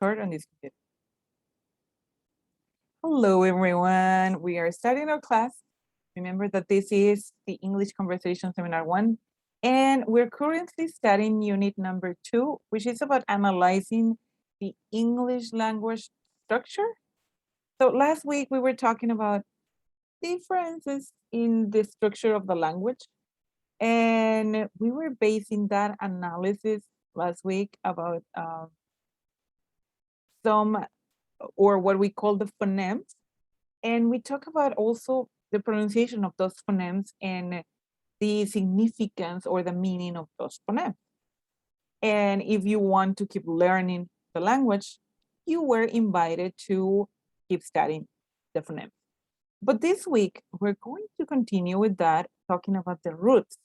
record on this computer. Hello, everyone. We are starting our class. Remember that this is the English Conversation Seminar 1, and we're currently studying unit number 2, which is about analyzing the English language structure. So last week we were talking about differences in the structure of the language, and we were basing that analysis last week about some, or what we call the phonemes. And we talk about also the pronunciation of those phonemes and the significance or the meaning of those phonemes. And if you want to keep learning the language, you were invited to keep studying the phonemes. But this week, we're going to continue with that, talking about the roots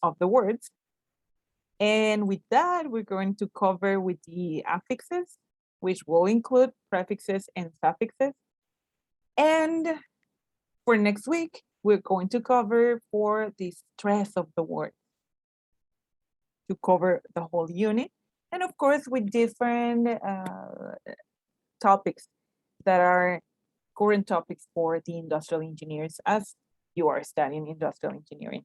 of the words. And with that, we're going to cover with the affixes, which will include prefixes and suffixes. And for next week, we're going to cover for the stress of the word, to cover the whole unit. And of course, with different topics that are current topics for the industrial engineers as you are studying industrial engineering.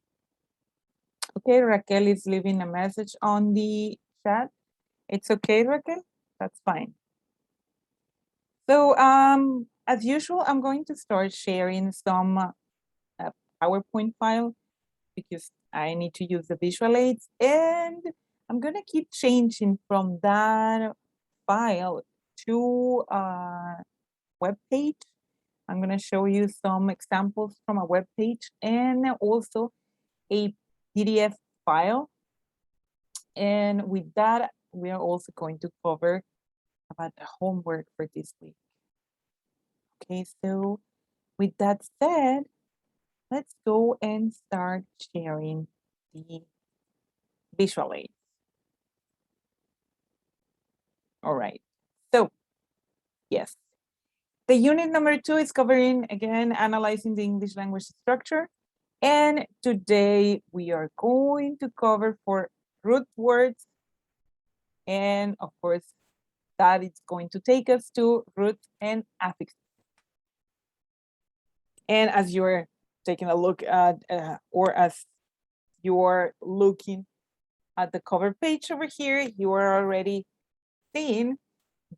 Okay, Raquel is leaving a message on the chat. It's okay, Raquel? That's fine. So as usual, I'm going to start sharing some PowerPoint file because I need to use the visual aids, and I'm gonna keep changing from that file to a web page. I'm gonna show you some examples from a web page and also a PDF file. And with that, we are also going to cover about the homework for this week. Okay, so with that said, let's go and start sharing the visual aids. All right, so yes, the unit number 2 is covering, again, analyzing the English language structure. And today we are going to cover for root words. And of course, that is going to take us to roots and affixes. And as you're taking a look at, or as you're looking at the cover page over here, you are already seeing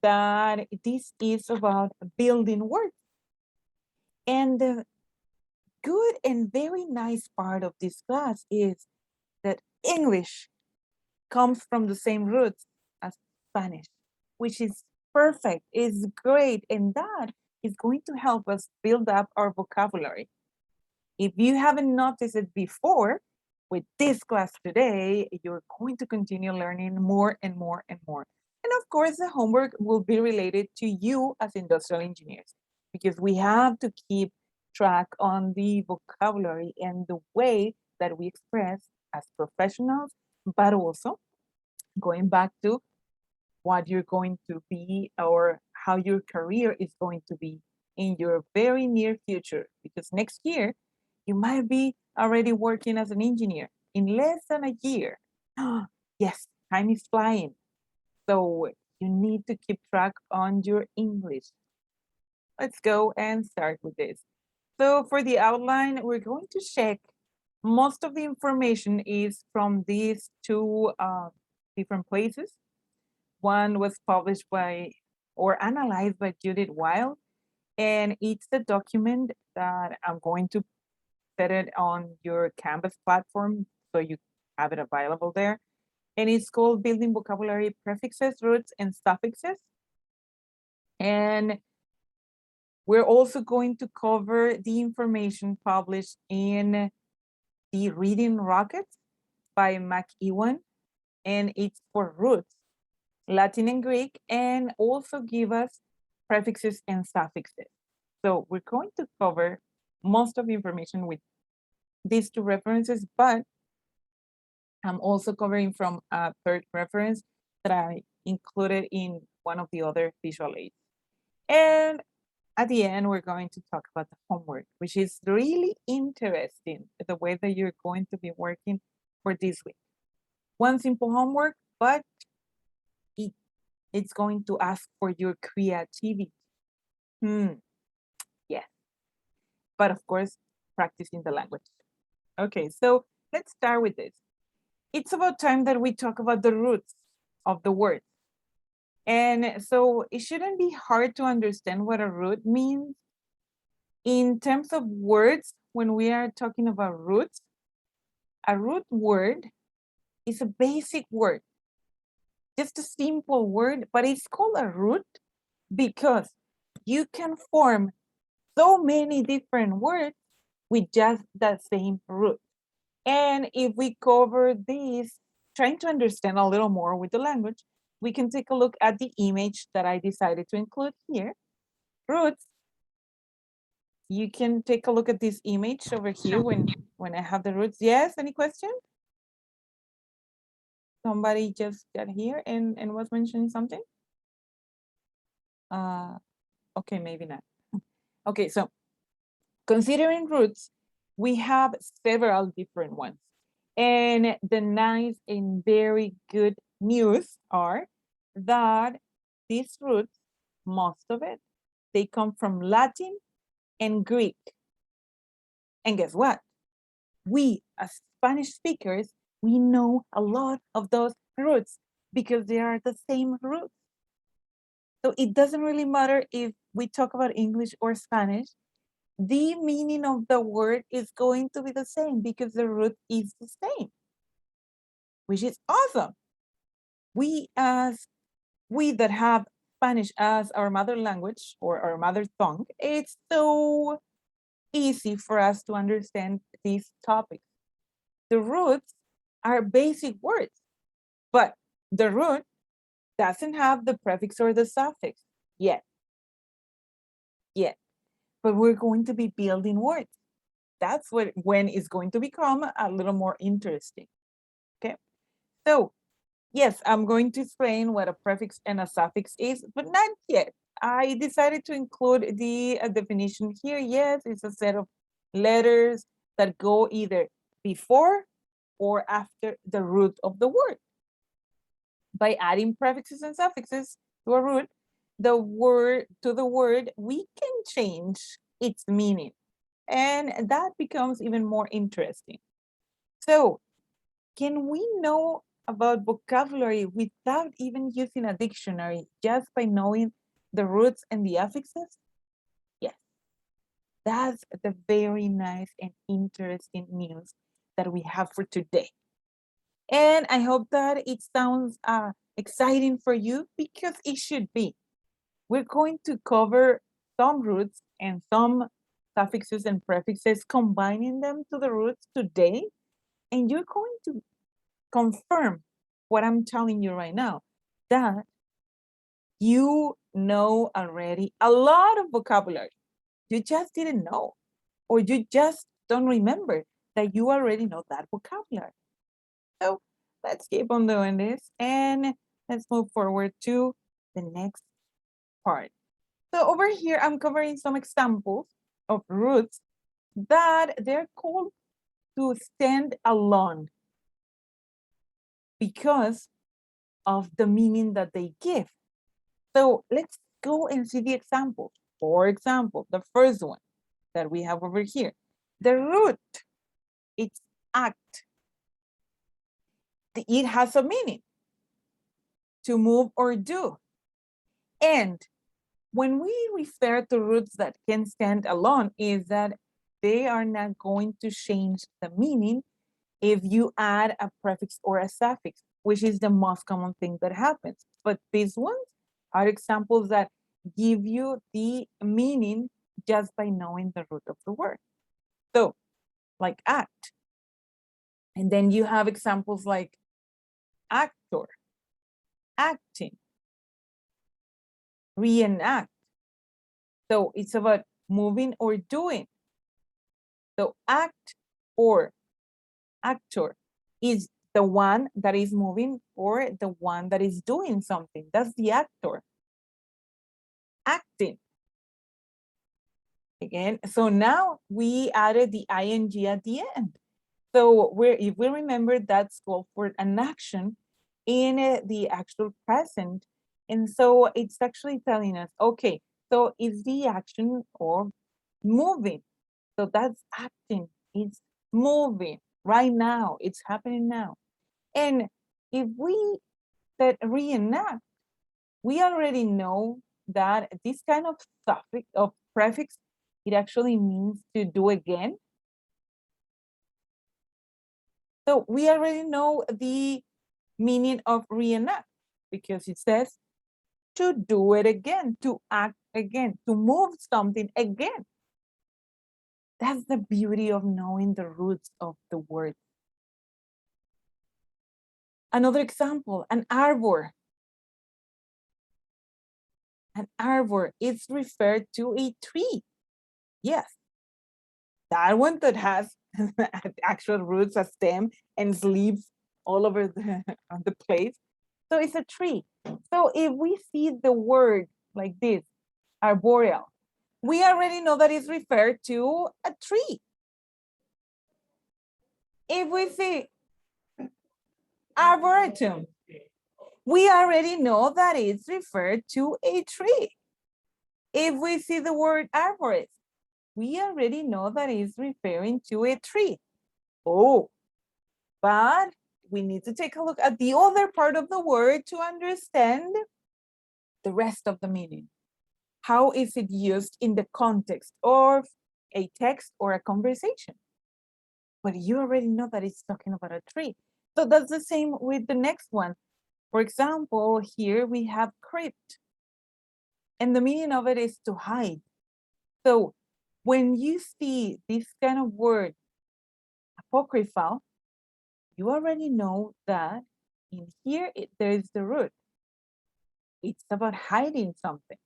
that this is about building words. And the good and very nice part of this class is that English comes from the same roots as Spanish, which is perfect, is great, and that is going to help us build up our vocabulary. If you haven't noticed it before, with this class today, you're going to continue learning more and more and more. And of course, the homework will be related to you as industrial engineers, because we have to keep track on the vocabulary and the way that we express as professionals, but also going back to what you're going to be or how your career is going to be in your very near future, because next year you might be already working as an engineer in less than a year. Yes, time is flying. So you need to keep track on your English. Let's go and start with this. So for the outline, we're going to check. Most of the information is from these two different places. One was published by or analyzed by Judith Weil, and it's the document that I'm going to set it on your Canvas platform so you have it available there. And it's called Building Vocabulary, Prefixes, Roots, and Suffixes. And we're also going to cover the information published in the Reading Rocket by McEwan, and it's for roots, Latin and Greek, and also give us prefixes and suffixes. So we're going to cover most of the information with these two references, but I'm also covering from a third reference that I included in one of the other visual aids. And at the end, we're going to talk about the homework, which is really interesting, the way that you're going to be working for this week. One simple homework, but it It's going to ask for your creativity. Yes. But of course, practicing the language. Okay, so let's start with this. It's about time that we talk about the roots of the word. And so it shouldn't be hard to understand what a root means. In terms of words, when we are talking about roots, a root word is a basic word, just a simple word, but it's called a root because you can form so many different words with just the same root. And if we cover this, trying to understand a little more with the language, we can take a look at the image that I decided to include here. Roots. You can take a look at this image over here when I have the roots. Yes, any question? Somebody just got here and was mentioning something? Okay, maybe not. Okay, so considering roots, we have several different ones. And the nice and very good news are that these roots, most of it, they come from Latin and Greek. And guess what? We, as Spanish speakers, we know a lot of those roots because they are the same roots. So it doesn't really matter if we talk about English or Spanish, the meaning of the word is going to be the same because the root is the same, which is awesome. We that have Spanish as our mother language or our mother tongue, it's so easy for us to understand these topics. The roots are basic words, but the root doesn't have the prefix or the suffix yet. But we're going to be building words. That's when it's going to become a little more interesting. Okay, so yes, I'm going to explain what a prefix and a suffix is, but not yet. I decided to include the definition here. Yes, it's a set of letters that go either before or after the root of the word. By adding prefixes and suffixes to a root, the word we can change its meaning. And that becomes even more interesting. So, can we know about vocabulary without even using a dictionary, just by knowing the roots and the affixes? Yes, that's the very nice and interesting news that we have for today. And I hope that it sounds exciting for you because it should be. We're going to cover some roots and some suffixes and prefixes, combining them to the roots today. And you're going to confirm what I'm telling you right now, that you know already a lot of vocabulary. You just didn't know, or you just don't remember that you already know that vocabulary. So let's keep on doing this and let's move forward to the next part. So over here, I'm covering some examples of roots that they're called to stand alone because of the meaning that they give. So let's go and see the examples. For example, the first one that we have over here, the root, it's act. It has a meaning, to move or do. And when we refer to roots that can stand alone, is that they are not going to change the meaning if you add a prefix or a suffix, which is the most common thing that happens. But these ones are examples that give you the meaning just by knowing the root of the word. So, like act. And then you have examples like actor, acting, reenact. So it's about moving or doing. So act or actor is the one that is moving or the one that is doing something. That's the actor. Acting. Again, so now we added the ing at the end. So if we remember, that's called for an action in the actual present. And so it's actually telling us, okay, so it's the action of moving. So that's acting, it's moving right now, it's happening now. And if we said reenact, we already know that this kind of suffix of prefix, it actually means to do again. So we already know the meaning of reenact because it says to do it again, to act again, to move something again. That's the beauty of knowing the roots of the word. Another example, an arbor. An arbor is referred to a tree. Yes, that one that has actual roots, a stem, and leaves all over the place. So it's a tree. So if we see the word like this, arboreal, we already know that it's referred to a tree. If we see arboretum, we already know that it's referred to a tree. If we see the word arborist, we already know that it's referring to a tree. Oh, but we need to take a look at the other part of the word to understand the rest of the meaning. How is it used in the context of a text or a conversation? But you already know that it's talking about a tree. So that's the same with the next one. For example, here we have crypt. And the meaning of it is to hide. So when you see this kind of word, apocryphal, you already know that in here there is the root. It's about hiding something.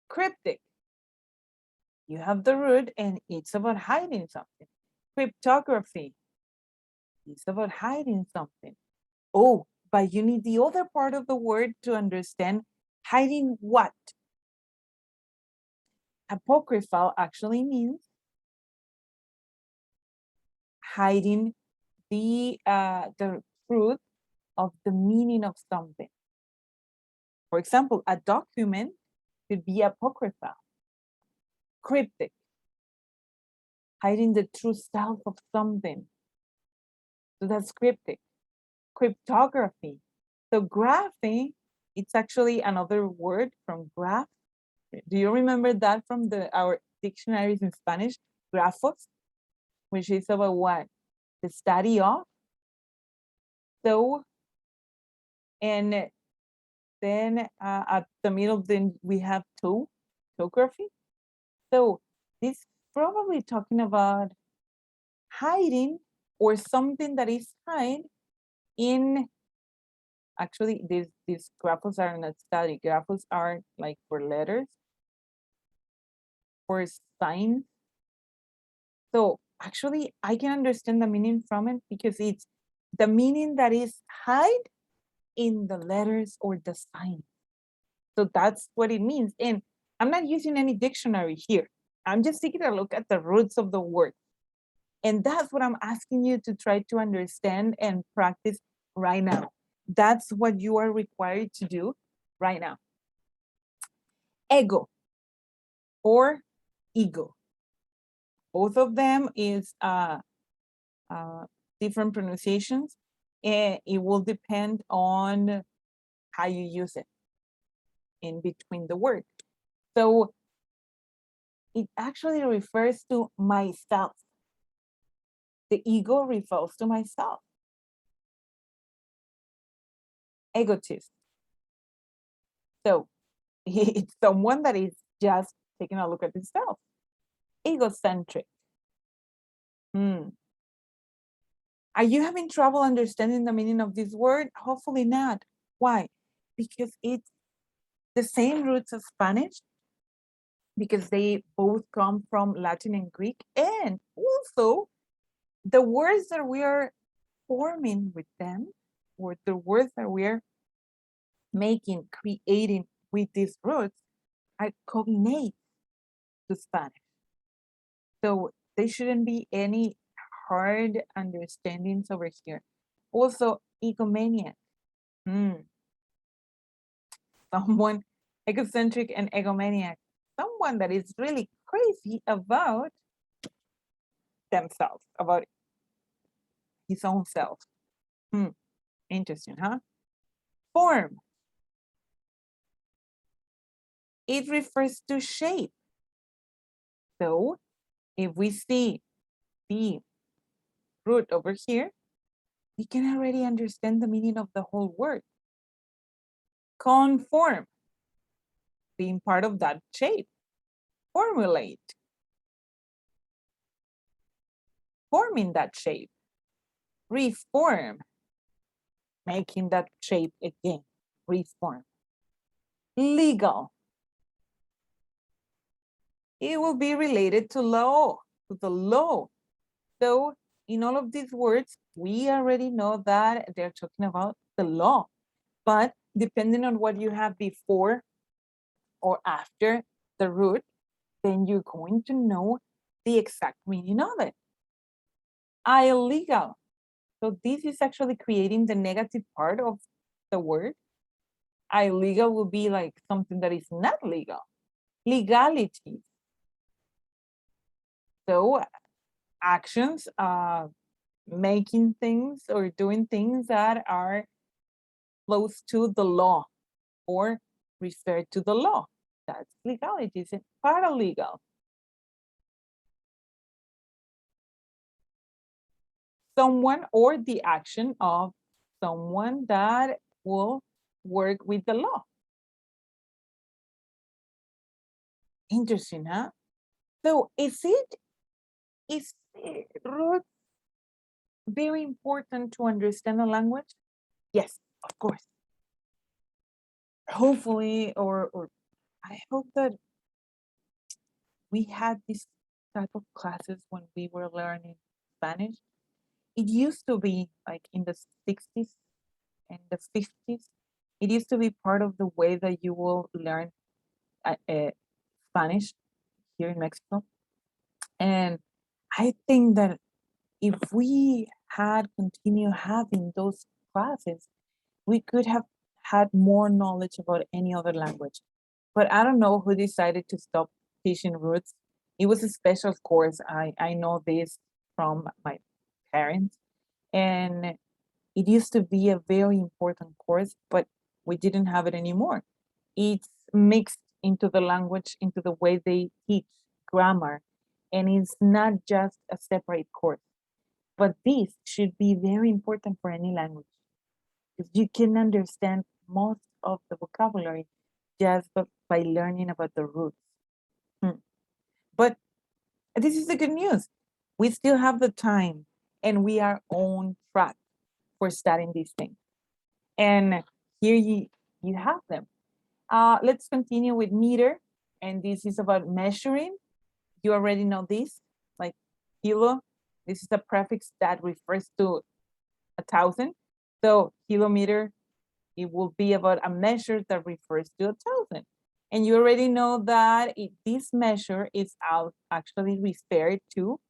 Cryptic, you have the root and it's about hiding something. Cryptography, it's about hiding something. Oh, but you need the other part of the word to understand hiding what. Apocryphal actually means hiding the truth of the meaning of something. For example, a document could be apocryphal. Cryptic, hiding the true self of something. So that's cryptic. Cryptography. So graphing, it's actually another word from graph. Do you remember that from our dictionaries in Spanish? Grafos, which is about what? The study of. So, and then at the middle, then we have topography. So this is probably talking about hiding or something that is hidden in, actually these graphos are not study. Graphos are like for letters, for signs. So actually I can understand the meaning from it because it's the meaning that is hide in the letters or the signs. So that's what it means. And I'm not using any dictionary here. I'm just taking a look at the roots of the word. And that's what I'm asking you to try to understand and practice right now. That's what you are required to do right now. Ego or ego. Both of them is different pronunciations, and it will depend on how you use it in between the word. So it actually refers to myself. The ego refers to myself. Egotist. So it's someone that is just taking a look at himself. Egocentric. Are you having trouble understanding the meaning of this word? Hopefully not. Why? Because it's the same roots as Spanish, because they both come from Latin and Greek, and also the words that we are forming with them, or the words that we are making, creating with these roots are cognate to Spanish. So there shouldn't be any hard understandings over here. Also, egomaniac. someone egocentric and egomaniac, someone that is really crazy about themselves, about his own self. Interesting, huh? Form. It refers to shape. So if we see the root over here, we can already understand the meaning of the whole word. Conform, being part of that shape. Formulate, forming that shape. Reform, making that shape again. Reform. Legal, it will be related to law, to the law. So in all of these words, we already know that they're talking about the law, but depending on what you have before or after the root, then you're going to know the exact meaning of it. Illegal. So this is actually creating the negative part of the word. Illegal will be like something that is not legal. Legality. So actions, making things or doing things that are close to the law or refer to the law. That's legality. It's paralegal. Someone or the action of someone that will work with the law. Interesting, huh? So is it very important to understand a language? Yes, of course. Hopefully, or I hope that we had this type of classes when we were learning Spanish. It used to be like in the 60s and the 50s. It used to be part of the way that you will learn Spanish here in Mexico. And I think that if we had continued having those classes, we could have had more knowledge about any other language. But I don't know who decided to stop teaching roots. It was a special course. I know this from my parents. And it used to be a very important course, but we didn't have it anymore. It's mixed into the language, into the way they teach grammar. And it's not just a separate course. But this should be very important for any language, because you can understand most of the vocabulary just by learning about the roots. But this is the good news. We still have the time and we are on track for studying these things. And here you have them. Let's continue with meter. And this is about measuring. You already know this, like kilo. This is a prefix that refers to 1,000. So kilometer, it will be about a measure that refers to 1,000. And you already know that this measure is actually referred to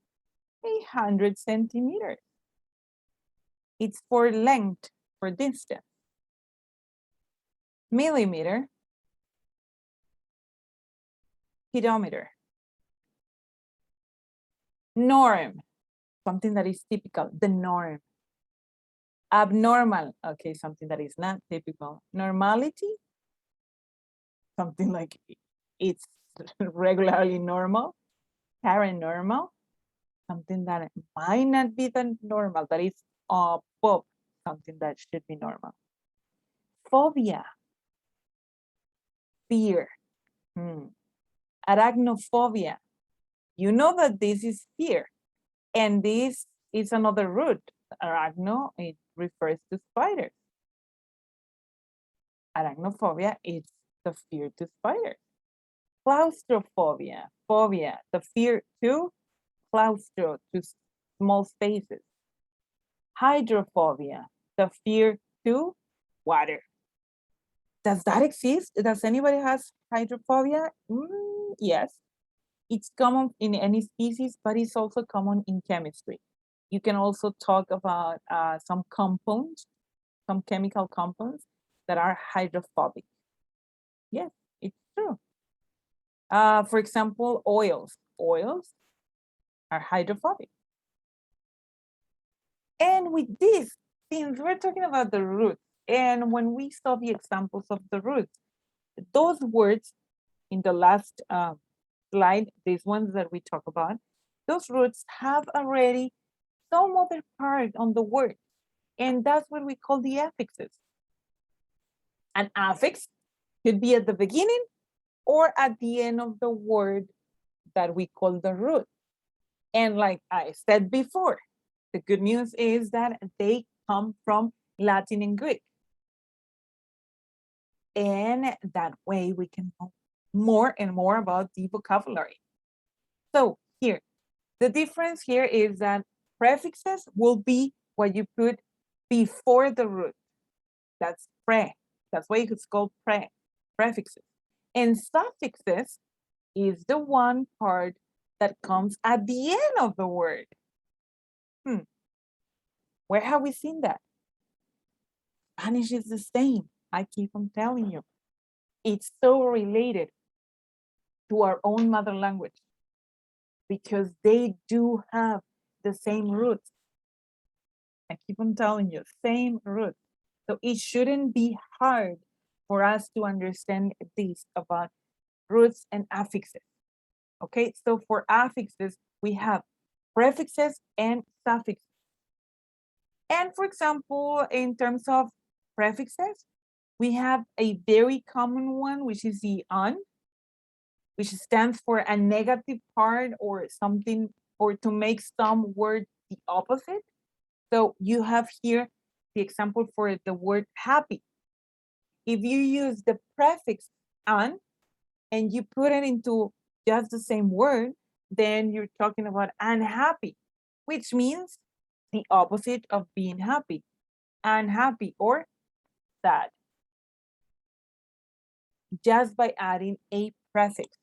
100 centimeters. It's for length, for distance. Millimeter, pedometer. Norm, something that is typical, the norm. Abnormal, okay, something that is not typical. Normality, something like it's regularly normal. Paranormal, something that might not be the normal, that is above something that should be normal. Phobia, fear. Arachnophobia, you know that this is fear, and this is another root. Arachno, it refers to spiders. Arachnophobia is the fear to spiders. Claustrophobia, phobia, the fear to claustro, to small spaces. Hydrophobia, the fear to water. Does that exist? Does anybody has hydrophobia? Yes. It's common in any species, but it's also common in chemistry. You can also talk about some compounds, some chemical compounds that are hydrophobic. Yes, it's true. For example, oils. Oils are hydrophobic. And with this, since we're talking about the roots, and when we saw the examples of the roots, those words in the last slide, these ones that we talk about, those roots have already some other part on the word. And that's what we call the affixes. An affix could be at the beginning or at the end of the word that we call the root. And like I said before, the good news is that they come from Latin and Greek. And that way we can know more and more about the vocabulary. So here, the difference here is that prefixes will be what you put before the root. That's pre. That's why it's called prefixes. And suffixes is the one part that comes at the end of the word. Where have we seen that? Spanish is the same. I keep on telling you. It's so related to our own mother language because they do have the same roots. I keep on telling you, same roots. So it shouldn't be hard for us to understand this about roots and affixes. Okay, so for affixes, we have prefixes and suffixes. And for example, in terms of prefixes, we have a very common one, which is the "un," which stands for a negative part or something, or to make some word the opposite. So you have here the example for the word happy. If you use the prefix "un" and you put it into just the same word, then you're talking about unhappy, which means the opposite of being happy, unhappy or sad, just by adding a prefix.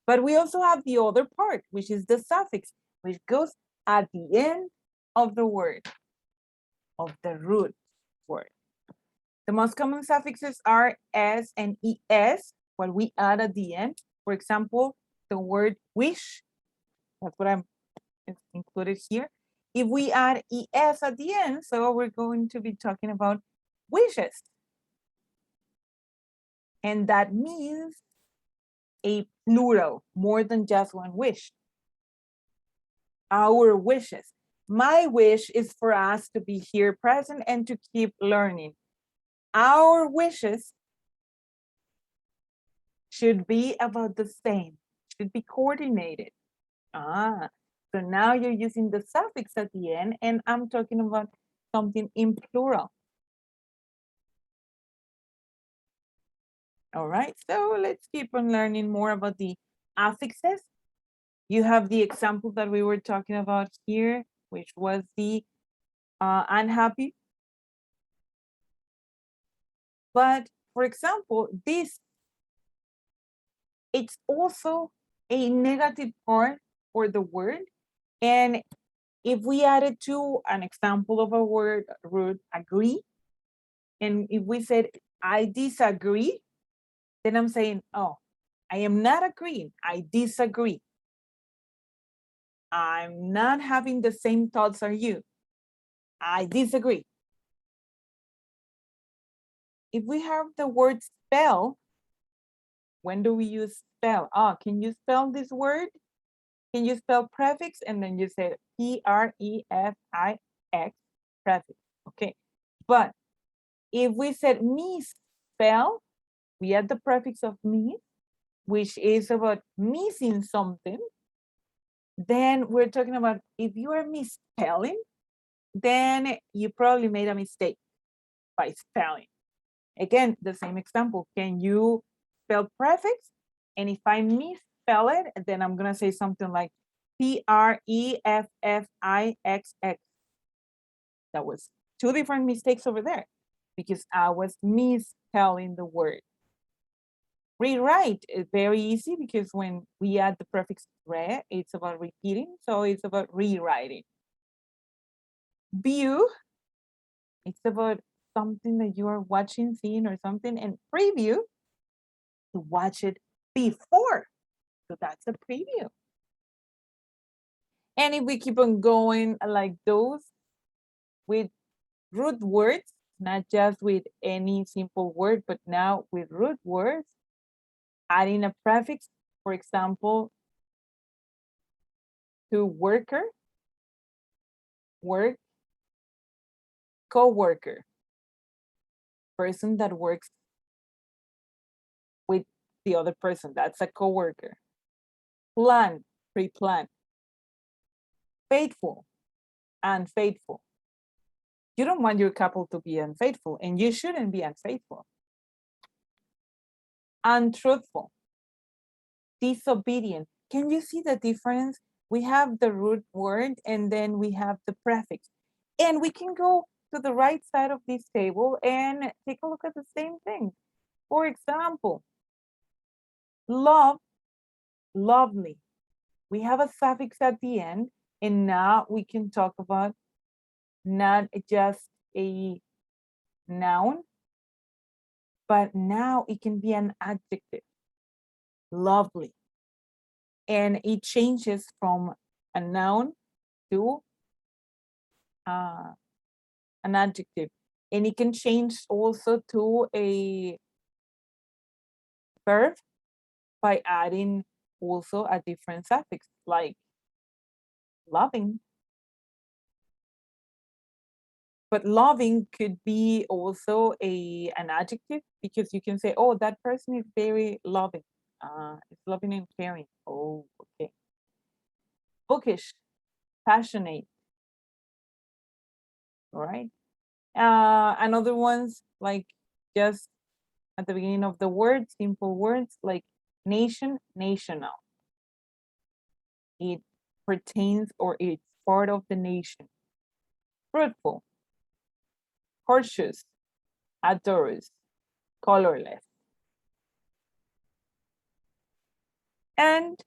But we also have the other part, which is the suffix, which goes at the end of the word, of the root word. The most common suffixes are S and ES, what we add at the end. For example, the word wish, that's what I'm included here. If we add ES at the end, so we're going to be talking about wishes. And that means a plural, more than just one wish. Our wishes. My wish is for us to be here present and to keep learning. Our wishes should be about the same, should be coordinated. So now you're using the suffix at the end, and I'm talking about something in plural. All right, so let's keep on learning more about the affixes. You have the example that we were talking about here, which was the unhappy. But for example, this, it's also a negative part for the word. And if we added to an example of a word root agree, and if we said, I disagree, then I'm saying, oh, I am not agreeing, I disagree. I'm not having the same thoughts as you. I disagree. If we have the word spell, when do we use spell? Can you spell this word? Can you spell prefix? And then you say Prefix, prefix, okay. But if we said misspell, we add the prefix of miss, which is about missing something. Then we're talking about if you are misspelling, then you probably made a mistake by spelling. Again, the same example. Can you spell prefix? And if I misspell it, then I'm gonna say something like Prefixix. That was two different mistakes over there because I was misspelling the word. Rewrite is very easy because when we add the prefix re, it's about repeating, so it's about rewriting. View, it's about something that you are watching, seeing, or something, and preview to watch it before. So that's a preview. And if we keep on going like those with root words, not just with any simple word, but now with root words, adding a prefix, for example, to worker, work, co-worker, person that works with the other person, that's a co-worker. Plan, pre-plan. Faithful, unfaithful. You don't want your couple to be unfaithful, and you shouldn't be unfaithful. Untruthful, disobedient. Can you see the difference? We have the root word and then we have the prefix. And we can go to the right side of this table and take a look at the same thing. For example, love, lovely. We have a suffix at the end, and now we can talk about not just a noun, but now it can be an adjective, lovely. And it changes from a noun to an adjective. And it can change also to a verb by adding also a different suffix, like loving. But loving could be also an adjective, because you can say, oh, that person is very loving. It's loving and caring. Oh, okay. Bookish, passionate. All right. Another ones like just at the beginning of the word, simple words like nation, national. It pertains or it's part of the nation. Fruitful, horseshoes, outdoors, colorless. And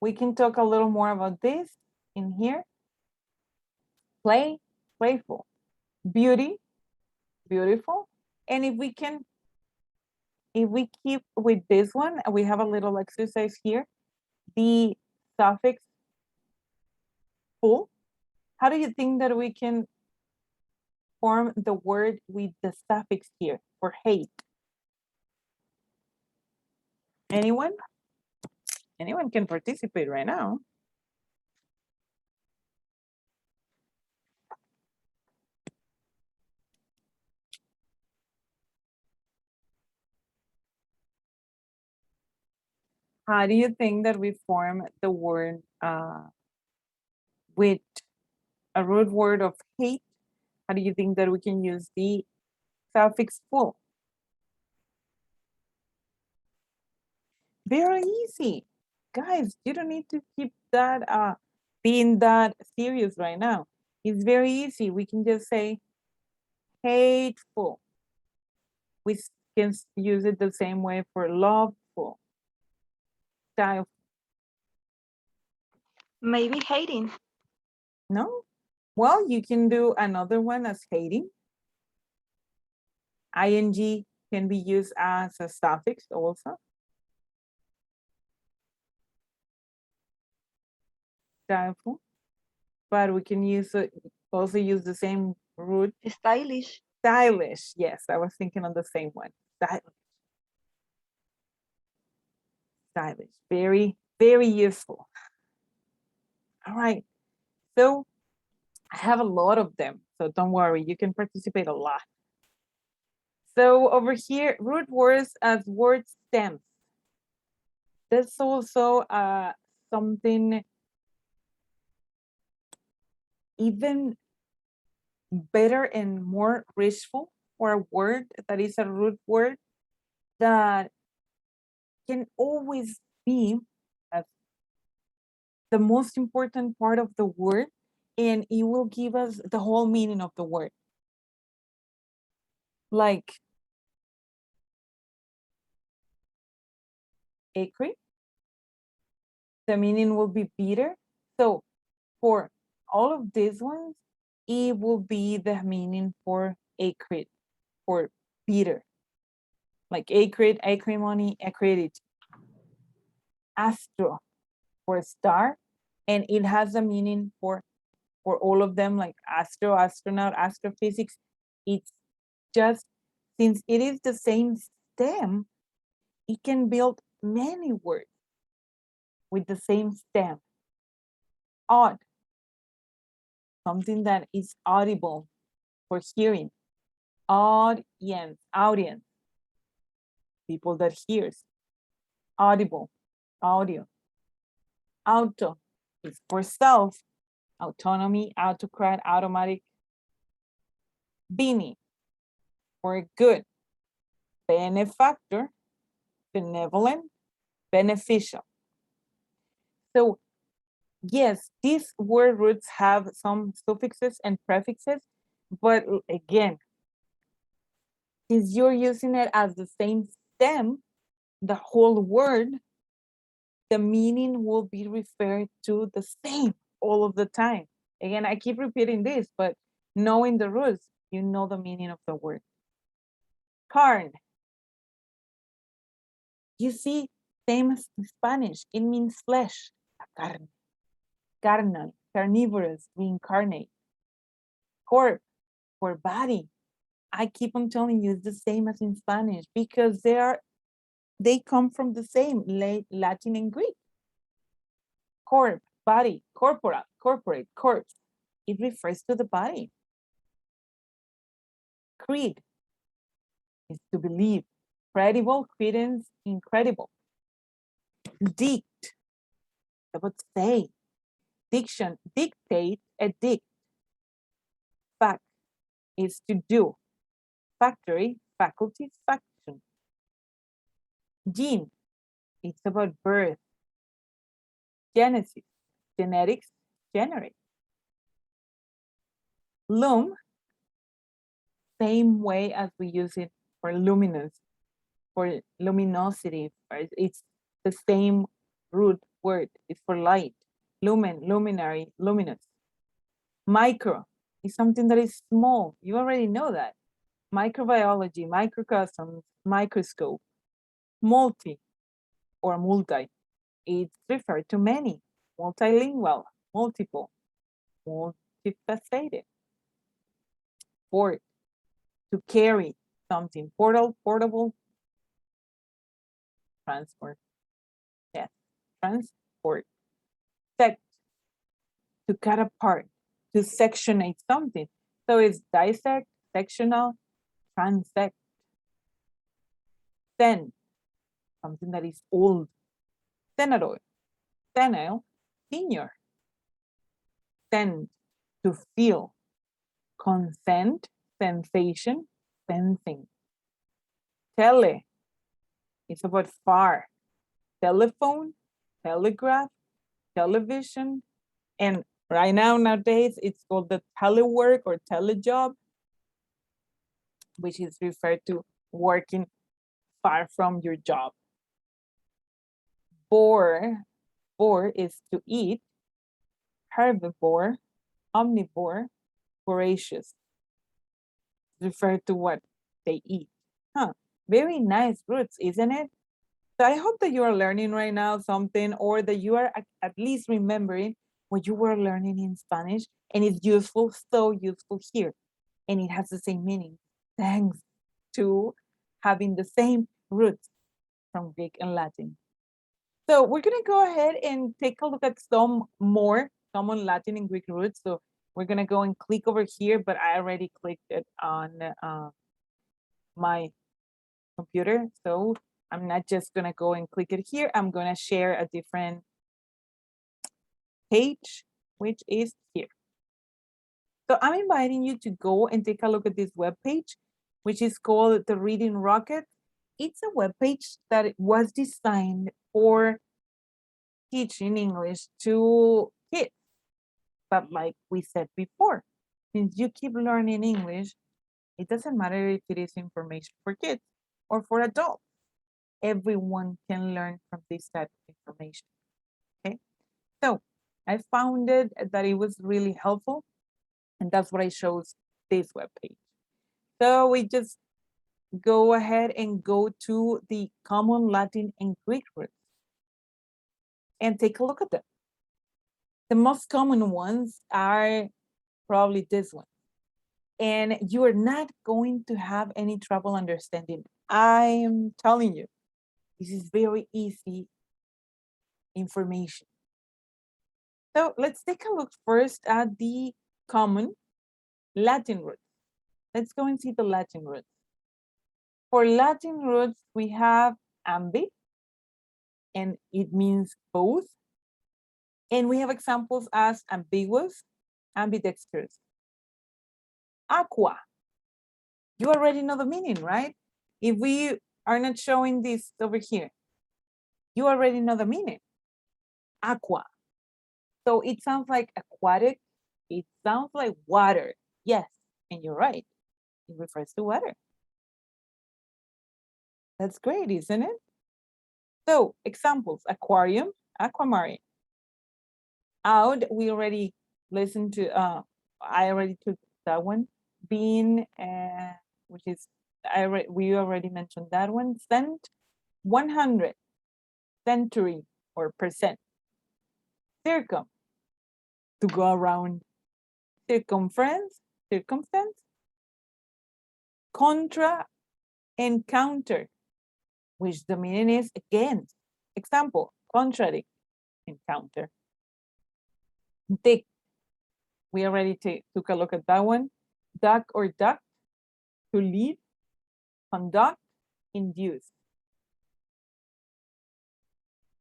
we can talk a little more about this in here. Play, playful. Beauty, beautiful. And if we keep with this one, we have a little exercise here. The suffix full. How do you think that we can form the word with the suffix here for hate? Anyone? Anyone can participate right now. How do you think that we form the word with a root word of hate? How do you think that we can use the suffix full? Very easy. Guys, you don't need to keep that being that serious right now. It's very easy. We can just say hateful. We can use it the same way for loveful. Style. Maybe hating. No? Well, you can do another one as hating. ING can be used as a suffix also. Styleful. But we can also use the same root. Stylish. Stylish. Yes, I was thinking on the same one. Stylish. Stylish. Very, very useful. All right. So I have a lot of them. So don't worry, you can participate a lot. So over here, root words as word stems. That's also something even better and more richful for a word that is a root word that can always be the most important part of the word, and it will give us the whole meaning of the word. Like acre, the meaning will be bitter. So for all of these ones, it will be the meaning for acrid, for bitter, like acrid, acrimony, acridity. Astro for star, and it has a meaning for all of them, like astro, astronaut, astrophysics. It's just, since it is the same stem, it can build many words with the same stem. Odd, something that is audible for hearing. Audience, people that hears. Audible, audio. Auto is for self, autonomy, autocrat, automatic. Beanie for good. Benefactor, benevolent, beneficial. So yes, these word roots have some suffixes and prefixes, but again, since you're using it as the same stem, the whole word, the meaning will be referred to the same all of the time. Again, I keep repeating this, but knowing the roots, you know the meaning of the word. Carne. You see, same as in Spanish, it means flesh. La carne. Carnal, carnivorous, reincarnate. Corp, for body. I keep on telling you, it's the same as in Spanish because they come from the same Latin and Greek. Corp, body, corporal, corporate, corpse. It refers to the body. Creed is to believe. Credible, credence, incredible. Dict, about say. Diction, dictate, edict. Fact is to do. Factory, faculty, faction. Gene, it's about birth. Genesis, genetics, generate. Loom, same way as we use it for luminous, for luminosity. It's the same root word. It's for light. Lumen, luminary, luminous. Micro is something that is small. You already know that. Microbiology, microcosms, microscope. Multi or multi, it's referred to many. Multilingual, multiple, multifaceted. Port, to carry something. Portal, portable. Transport, yes, transport. Sect, to cut apart, to sectionate something. So it's dissect, sectional, transect. Sen, something that is old. Senator, senile, senior. Send, to feel. Consent, sensation, sensing. Tele, it's about far. Telephone, telegraph, television, and right now, nowadays, it's called the telework or telejob, which is referred to working far from your job. Bore is to eat. Herbivore, omnivore, voracious. Refer to what they eat. Huh, very nice roots, isn't it? So I hope that you are learning right now something, or that you are at least remembering what you were learning in Spanish, and it's useful, so useful here. And it has the same meaning, thanks to having the same roots from Greek and Latin. So we're gonna go ahead and take a look at some more common Latin and Greek roots. So we're gonna go and click over here, but I already clicked it on my computer. So I'm not just gonna go and click it here. I'm gonna share a different page, which is here. So I'm inviting you to go and take a look at this web page, which is called the Reading Rocket. It's a web page that was designed for teaching English to kids. But like we said before, since you keep learning English, it doesn't matter if it is information for kids or for adults. Everyone can learn from this type of information, okay? So I found it that it was really helpful, and that's what I chose this webpage. So we just go ahead and go to the common Latin and Greek roots and take a look at them. The most common ones are probably this one. And you are not going to have any trouble understanding. I'm telling you, this is very easy information. So let's take a look first at the common Latin roots. Let's go and see the Latin roots. For Latin roots, we have ambi, and it means both. And we have examples as ambiguous, ambidextrous. Aqua, you already know the meaning, right? If we are not showing this over here, you already know the meaning. Aqua. So it sounds like aquatic. It sounds like water. Yes, and you're right. It refers to water. That's great, isn't it? So examples, aquarium, aquamarine. Out, we already listened to, I already took that one. Bean, which is, we already mentioned that one. Cent, 100, century or percent. Circum, to go around. Circumference, circumstance. Contra and counter, which the meaning is against. Example, contradict and counter. Dict, we already took a look at that one. Duck or duct, to lead, conduct, induce.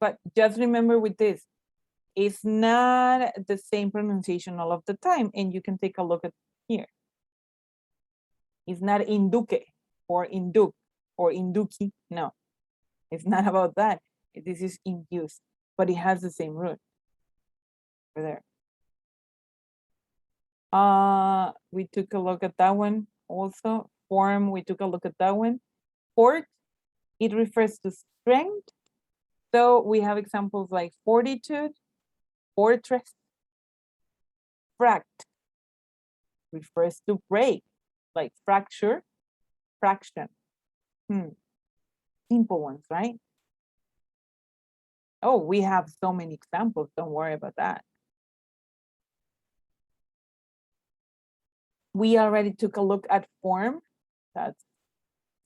But just remember with this, it's not the same pronunciation all of the time, and you can take a look at here. It's not induque or induc or induki, no. It's not about that. This is induce, but it has the same root over there. We took a look at that one also. Form, we took a look at that one. Fort, it refers to strength. So we have examples like fortitude, fortress. Fract refers to break, like fracture, fraction. Simple ones, right? Oh, we have so many examples. Don't worry about that. We already took a look at form. That's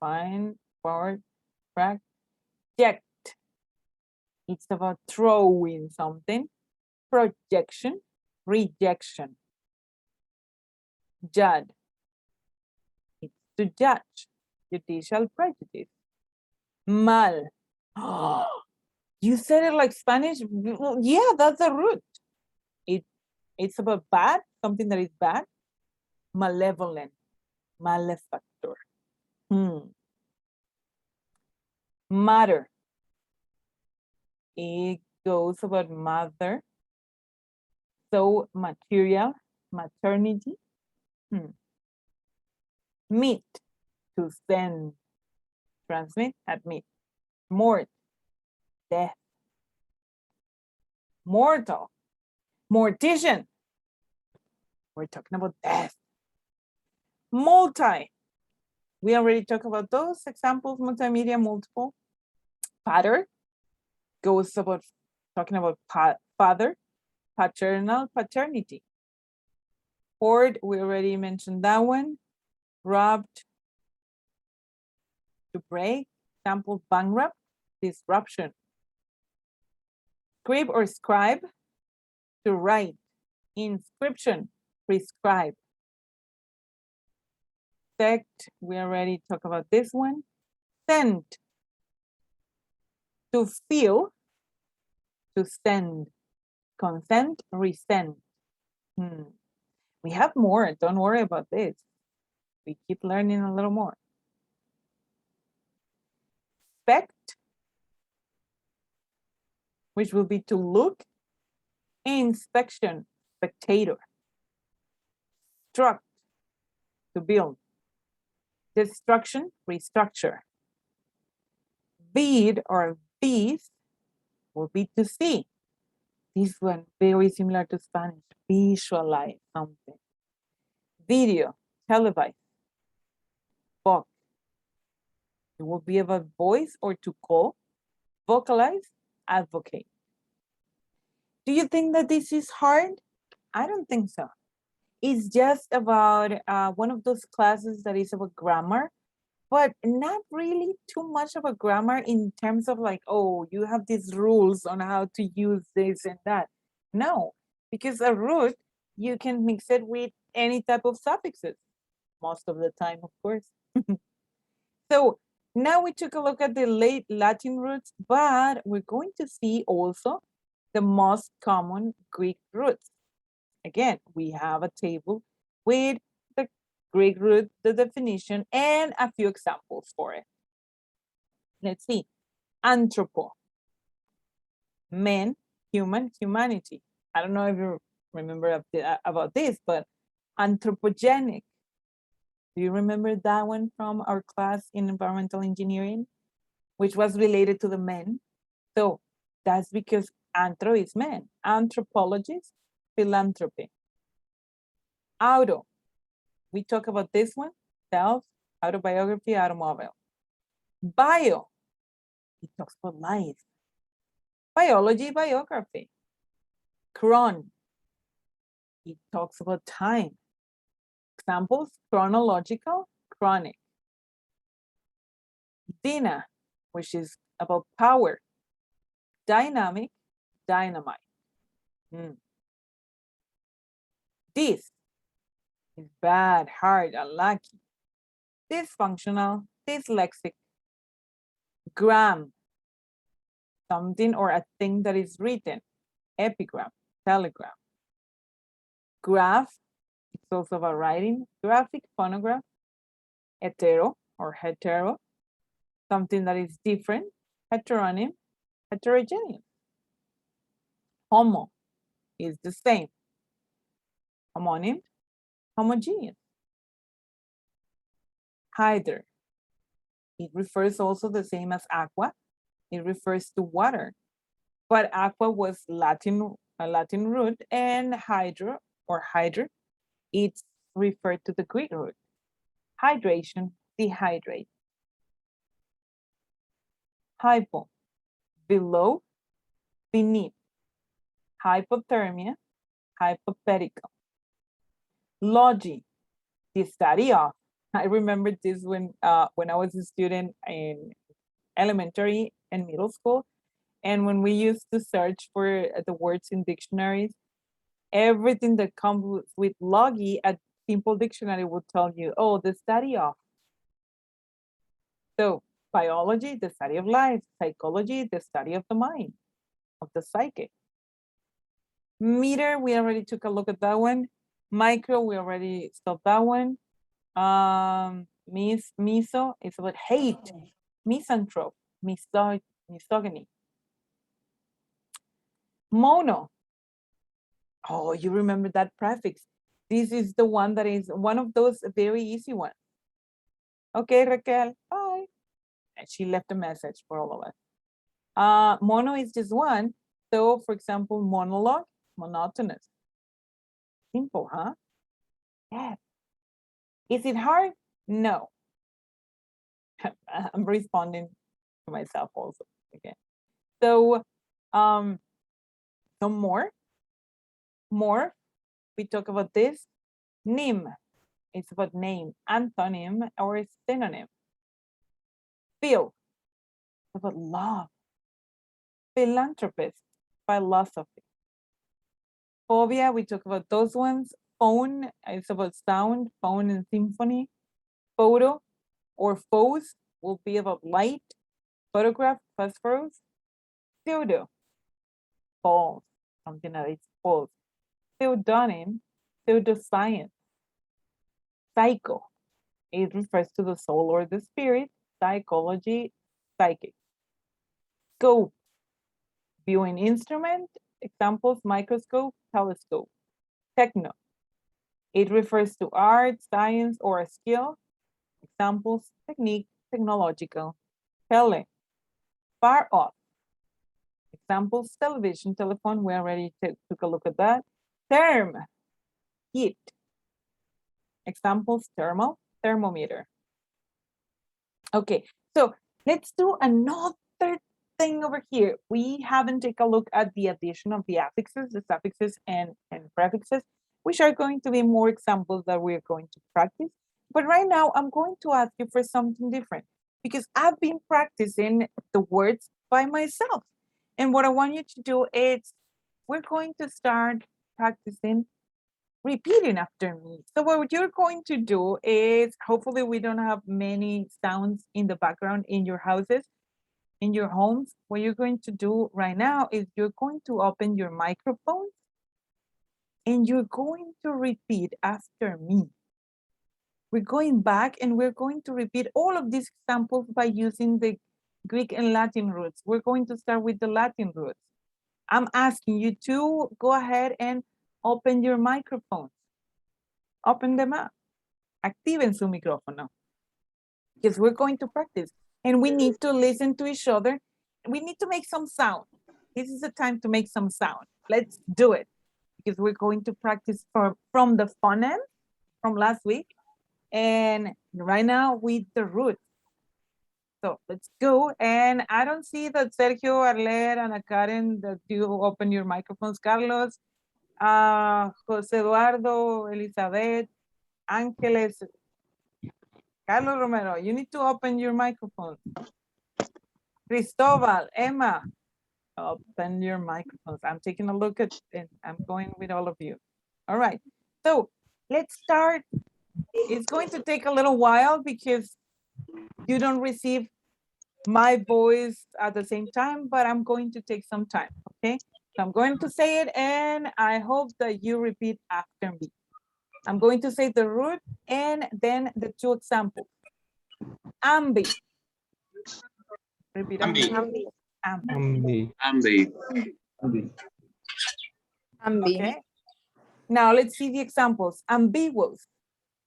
fine. Forward, fract. Project. It's about throwing something. Projection, rejection. Judge. It's to judge. Judicial prejudice. Mal. You said it like Spanish? Well, yeah, that's the root. It's about bad, something that is bad. Malevolent, malefactor. Matter. It goes about mother. So material, maternity. Meet, to send. Transmit, admit. Mort, death. Mortal, mortician. We're talking about death. Multi, we already talked about those examples, multimedia, multiple. Pater goes about talking about father, paternal, paternity. Hoard, we already mentioned that one. Robbed, to break. Example, bankrupt, disruption. Scribe or scribe, to write. Inscription, prescribe. Sect, we already talked about this one. Send, to feel, to send. Consent, resent. We have more, don't worry about this. We keep learning a little more. Spect, which will be to look. Inspection, spectator. Struct, to build. Destruction, restructure. Bead or beast will be to see. This one very similar to Spanish, visualize something. Video, televise. Book, It will be about voice or to call, vocalize, advocate. Do you think that this is hard? I don't think so. It's just about one of those classes that is about grammar, but not really too much of a grammar in terms of like, oh, you have these rules on how to use this and that. No, because a root, you can mix it with any type of suffixes, most of the time, of course. So now we took a look at the late Latin roots, but we're going to see also the most common Greek roots. Again, we have a table with the Greek root, the definition, and a few examples for it. Let's see. Anthropo, man, human, humanity. I don't know if you remember about this, but anthropogenic. Do you remember that one from our class in environmental engineering, which was related to the men? So that's because anthro is man, anthropologist, philanthropy. Auto, we talk about this one, self, autobiography, automobile. Bio, it talks about life. Biology, biography. Chron, it talks about time. Examples, chronological, chronic. Dyna, which is about power. Dynamic, dynamite. This is bad, hard, unlucky. Dysfunctional, dyslexic. Gram, something or a thing that is written. Epigram, telegram. Graph, it's also about writing. Graphic, phonograph. Hetero or hetero, something that is different. Heteronym, heterogeneous. Homo is the same. Homonym, homogeneous. Hydr, it refers also the same as aqua. It refers to water, but aqua was a Latin root, and hydro or hydra, it's referred to the Greek root. Hydration, dehydrate. Hypo, below, beneath. Hypothermia, hypothetical. Logi, the study of. I remember this when I was a student in elementary and middle school. And when we used to search for the words in dictionaries, everything that comes with logi, a simple dictionary would tell you, oh, the study of. So biology, the study of life. Psychology, the study of the mind, of the psyche. Meter, we already took a look at that one. Micro, we already stopped that one. Miso, it's about hate. Misanthrope, misogyny. Mono. Oh, you remember that prefix. This is the one that is one of those very easy ones. Okay, Raquel, bye. And she left a message for all of us. Mono is just one. So, for example, monologue, monotonous. Simple, huh? Yes. Is it hard? No. I'm responding to myself also again. So, some more. We talk about this. Nym, it's about name. Antonym or synonym. Phil, it's about love. Philanthropist, philosophy. Phobia, we talk about those ones. Phone, it's about sound, phone and symphony. Photo or phose will be about light. Photograph, phosphorus. Pseudo, false, something that is false. Pseudonym, pseudoscience. Psycho, it refers to the soul or the spirit. Psychology, psychic. Scope, viewing instrument. Examples, microscope, telescope. Techno, it refers to art, science, or a skill. Examples, technique, technological. Tele, far off. Examples, television, telephone, we already took a look at that. Therm, heat. Examples, thermal, thermometer. Okay, So let's do another thing over here. We haven't taken a look at the addition of the affixes, the suffixes, and prefixes, which are going to be more examples that we're going to practice. But right now, I'm going to ask you for something different because I've been practicing the words by myself. And what I want you to do is we're going to start practicing repeating after me. So what you're going to do is, hopefully we don't have many sounds in the background in your houses, in your homes. What you're going to do right now is you're going to open your microphone and you're going to repeat after me. We're going back and we're going to repeat all of these examples by using the Greek and Latin roots. We're going to start with the Latin roots. I'm asking you to go ahead and open your microphones. Open them up. Activen su micrófono. Because we're going to practice. And we need to listen to each other. We need to make some sound. This is the time to make some sound. Let's do it. Because we're going to practice from the phoneme from last week. And right now with the roots. So let's go. And I don't see that Sergio, Arler, and Karen, that you open your microphones. Carlos, Jose Eduardo, Elizabeth, Ángeles, Carlos Romero, you need to open your microphone. Cristobal, Emma, open your microphones. I'm taking a look at it. I'm going with all of you. All right. So let's start. It's going to take a little while because you don't receive my voice at the same time, but I'm going to take some time, okay? So I'm going to say it and I hope that you repeat after me. I'm going to say the root and then the two examples. Ambi. Repeat Ambi. ambi. Ambi. Ambi. Okay. Now let's see the examples. Ambiguous.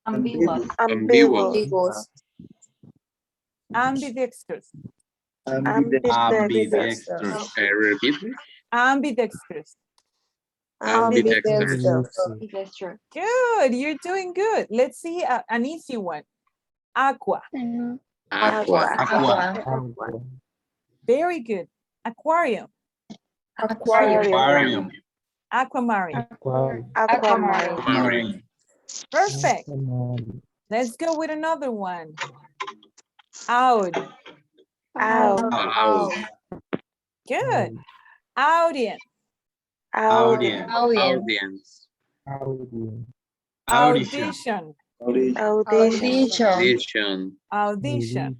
Ambiguous. Ambiguous. Ambidextrous. Ambidextrous. Repeat. Ambidextrous. Ambidextrous. Good, you're doing good. Let's see an easy one. Aqua. Aqua. Very good. Aquarium. Aquarium. Aquamarine. Aquamarine. Perfect. Let's go with another one. Out. Good. Audience. Audience. Audition. Audition.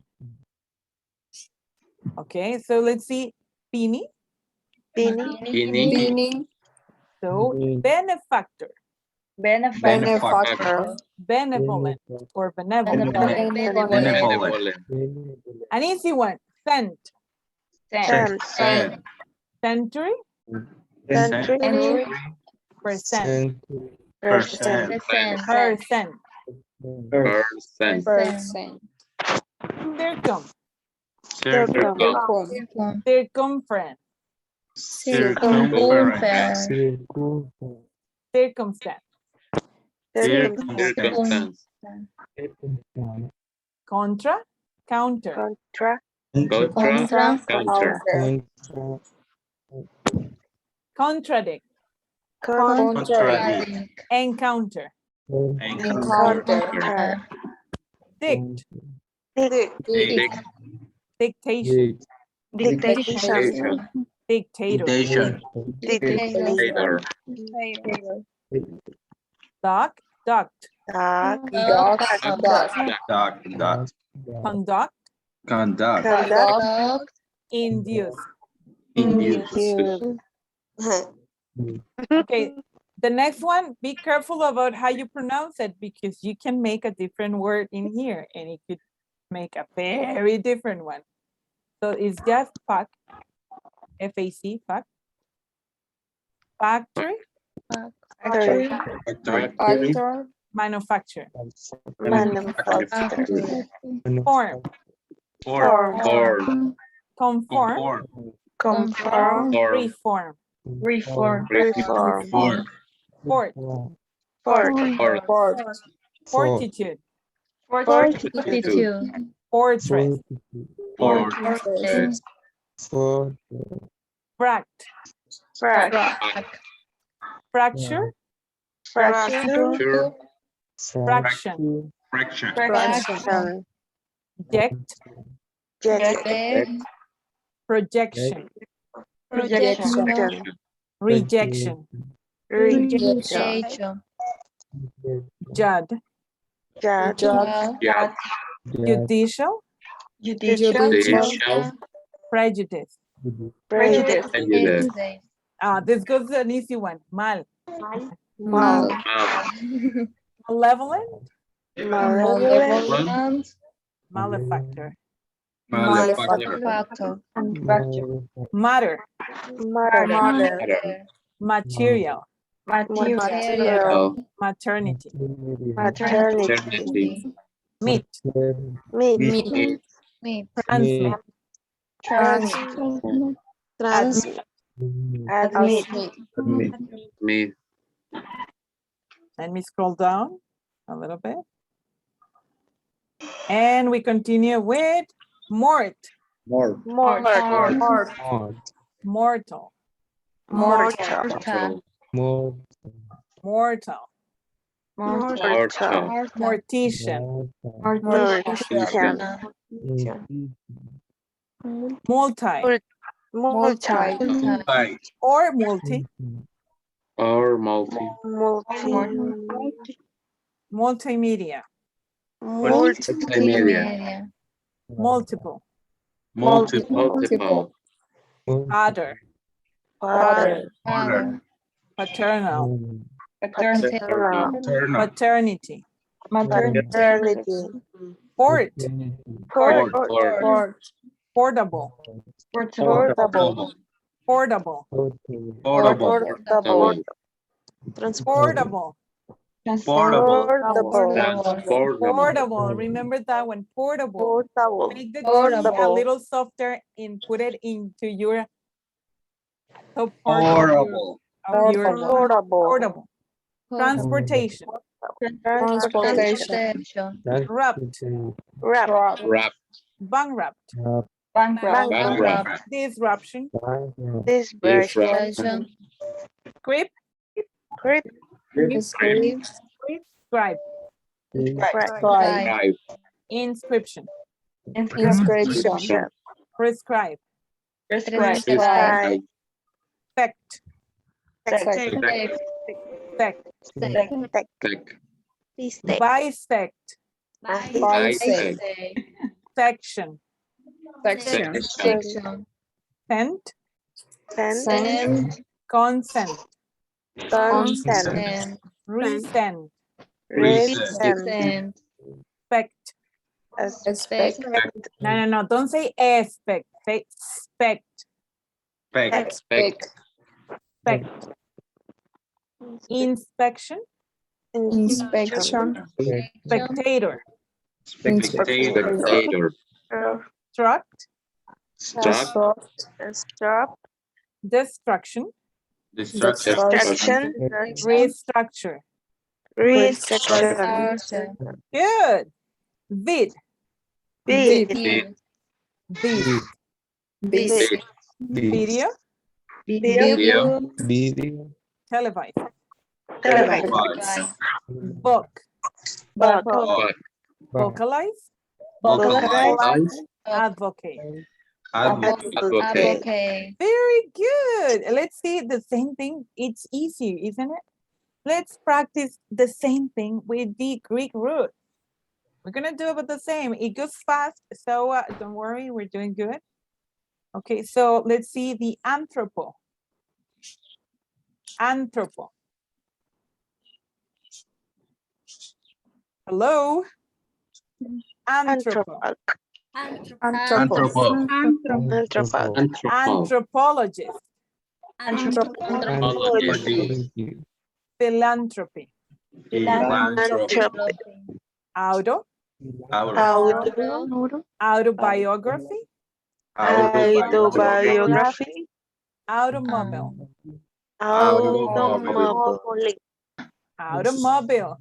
Okay, so let's see. Pini. So benefactor. Benevolent or benevolent. An easy one. Cent. Century. Percent. Circum. Circumference. Circumstance. Contra. Counter. Contradict. Encounter. Dict. Dictation. Dictator. Doc. Duct. Conduct. Induce. Okay, the next one, be careful about how you pronounce it because you can make a different word in here and it could make a very different one. So it's just fac, F-A-C, fac. Factory. Manufacture. Form. Conform. Reform. Fort. Fortitude. Fortress. Fortress. Fract. Fracture. Fracture. Fraction. Fraction. Eject. Projection. Rejection. Jud. Judicial. Judicial. Prejudice. Prejudice. This goes to an easy one. Mal. Mal. Malevolent. Malevolent. Malefactor. Matter. Material. Maternity. Meet. Transmit. Admit. Me. Let me scroll down a little bit. And we continue with mort. Mortal. Mortician. Multi. Or multi. Multimedia. Multiple. Other. Paternal. Paternity. Port. Portable. Portable. Transportable. Portable. Remember that one. Portable. Make the T a little softer and put it into your top part of your portable. Transportation. Wrapped. Bankrupt. Disruption. Script. Scribe. Inscription. Prescribe. Sect. Bisect. Section. Sent. Consent. Resent. Spect. No. Don't say expect. Say spect. Inspection. Spectator. Struct. Destruction. Restructure. Good. Vid. Video. Televised. Book. Vocalize. Advocate. Very good. Let's see the same thing. It's easy, isn't it? Let's practice the same thing with the Greek root. We're gonna do about the same. It goes fast, so don't worry, we're doing good. Okay, so let's see the anthropo. Hello? Anthropo. Anthropologist. Philanthropy. Autobiography. Automobile. Automobile.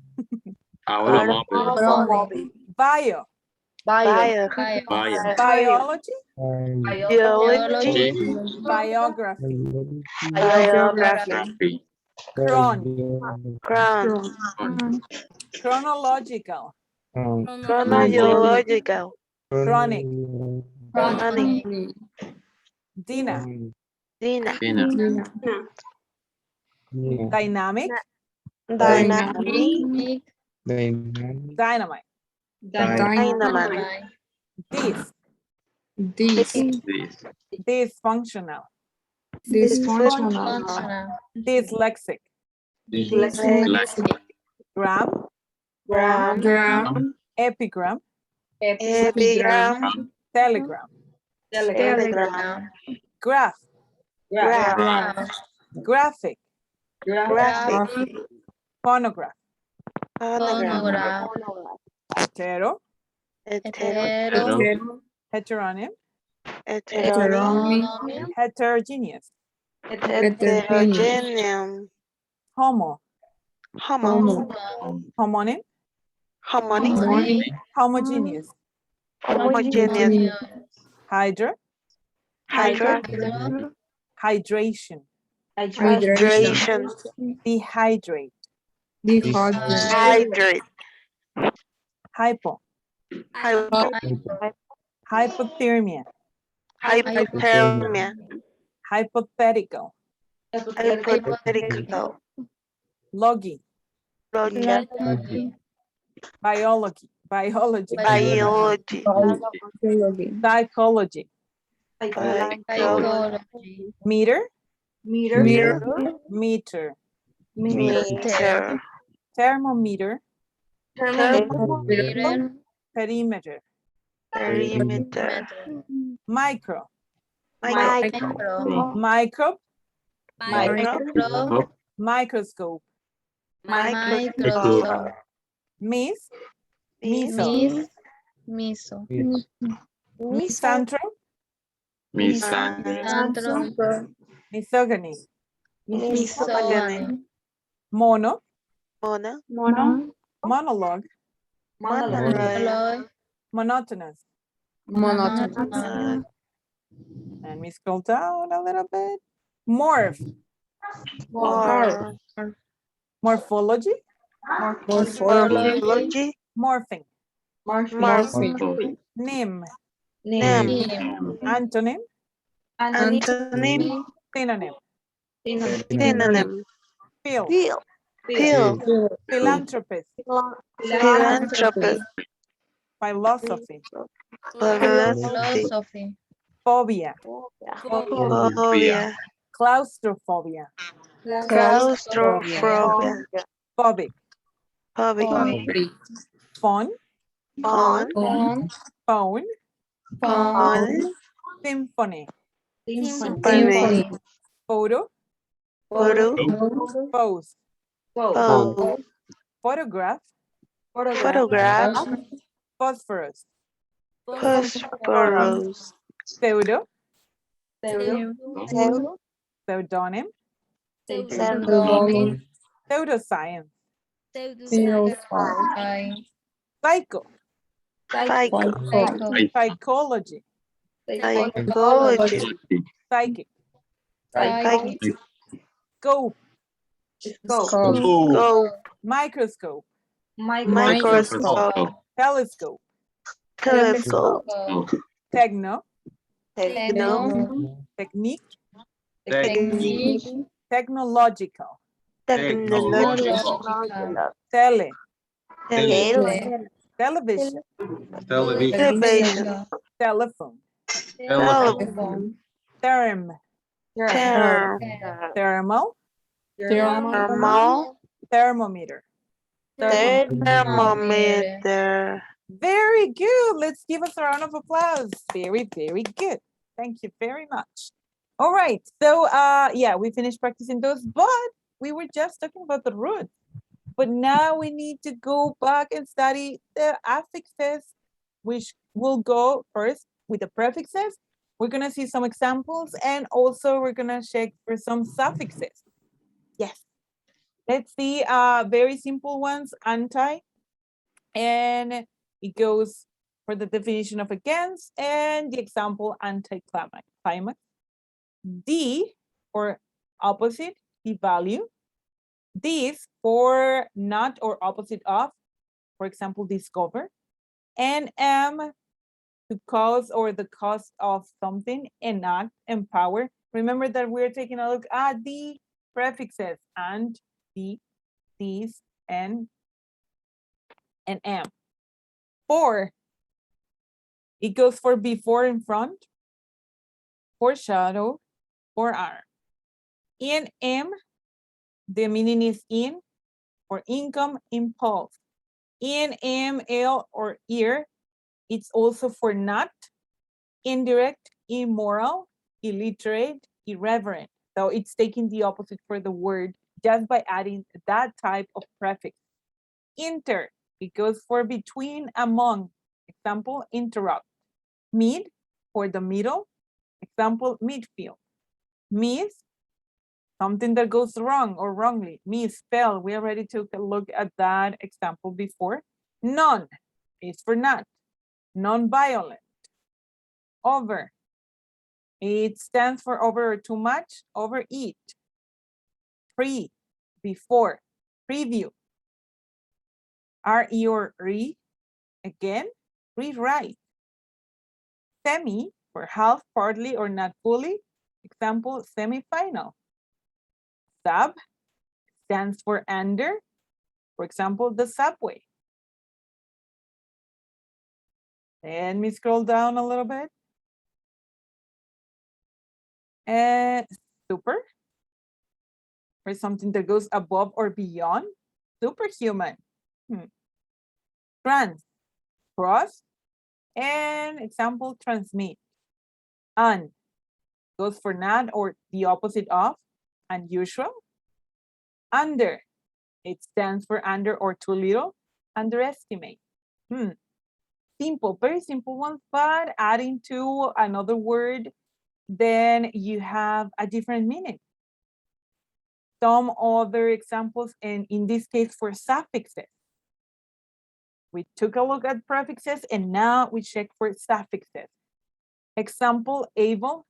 Bio. Bio. Biology, Biology. biography, Biography. Crown. chronological, Chronological. chronic, Chronic. Dina, Dina. dynamic, Dynamic. dynamite, Dynamite. dysfunctional, Dysfunctional. dyslexic, Dyslexic. gram, epigram, Epigram. telegram, Telegram. graph, Graph. graphic, Graphic. phonograph, Phonograph. hetero, Hetero. heteronym, Heteronym. heterogeneous, Heterogeneous. homo, homonym, Harmonic. homogeneous, Homogeneous. hydra, Hydra. hydration, Hydration. dehydrate, Hydrate. hypo, Hypo. hypothermia, Hypothermia. hypothetical, Hypothetical. logi, Logic. biology, Biology. psychology, Psychology. meter, Meter. meter, Meter. thermometer, Thermometer. perimeter, Perimeter. micro, Micro. microbe, Micro. microscope, Microscope. miss, miso, misanthrop, misogyny, Misogyny. mono, Mona. monologue, Monologue. monotonous, and we scroll down a little bit, morph, More. morphology, Morphology. morphing, Morphing. nym, Name. antonym, Antonym. synonym, Synonym. phil, Phil. philanthropist, Philanthropist. philosophy, Philosophy. phobia, Phobia. claustrophobia, Claustrophobia. phobic, Phobic. phone, Phone. phone, Phone. symphony, Symphony. photo, Photo. pose, Photo. photograph, Photograph. phosphorus, Phosphorus. pseudo, pseudonym, pseudoscience, psycho, psychology, Psychology. psychic, scope, Scope. microscope, Microscope. telescope, Telescope. techno, Techno. technique, Technique. technological, Technology. tele, Tele. television, Television. telephone, Telephone. term, Term. thermal, Thermal. thermometer. Thermometer. Very good. Let's give us a round of applause. Very, very good. Thank you very much. All right. So yeah, we finished practicing those, but we were just talking about the roots. But now we need to go back and study the affixes, which will go first with the prefixes. We're going to see some examples, and also we're going to check for some suffixes. Yes. Let's see very simple ones, anti. And it goes for the definition of against and the example anticlimax. D for opposite, the value. This for not or opposite of, for example, discover. And M to cause or the cause of something, enact, empower. Remember that we're taking a look at the prefixes and the, these, and M. 4, it goes for before in front, foreshadow, forearm. In M, the meaning is in, for income, impulse. In ML or ear, it's also for not, indirect, immoral, illiterate, irreverent. So it's taking the opposite for the word just by adding that type of prefix. Inter, it goes for between, among. Example, interrupt. Mid, for the middle. Example, midfield. Miss, something that goes wrong or wrongly. Misspell, we already took a look at that example before. None is for not. Non-violent. Over, it stands for over or too much. Overeat. Pre, before. Preview. RE or re, again, rewrite. Semi, for half, partly, or not fully. Example, semifinal. Sub stands for under. For example, the subway. Let me scroll down a little bit. Super, for something that goes above or beyond. Superhuman. Trans, cross, and example, transmit. Un, goes for not or the opposite of, unusual. Under, it stands for under or too little, underestimate. Simple, very simple ones, but adding to another word, then you have a different meaning. Some other examples, and in this case for suffixes. We took a look at prefixes and now we check for suffixes. Example, able,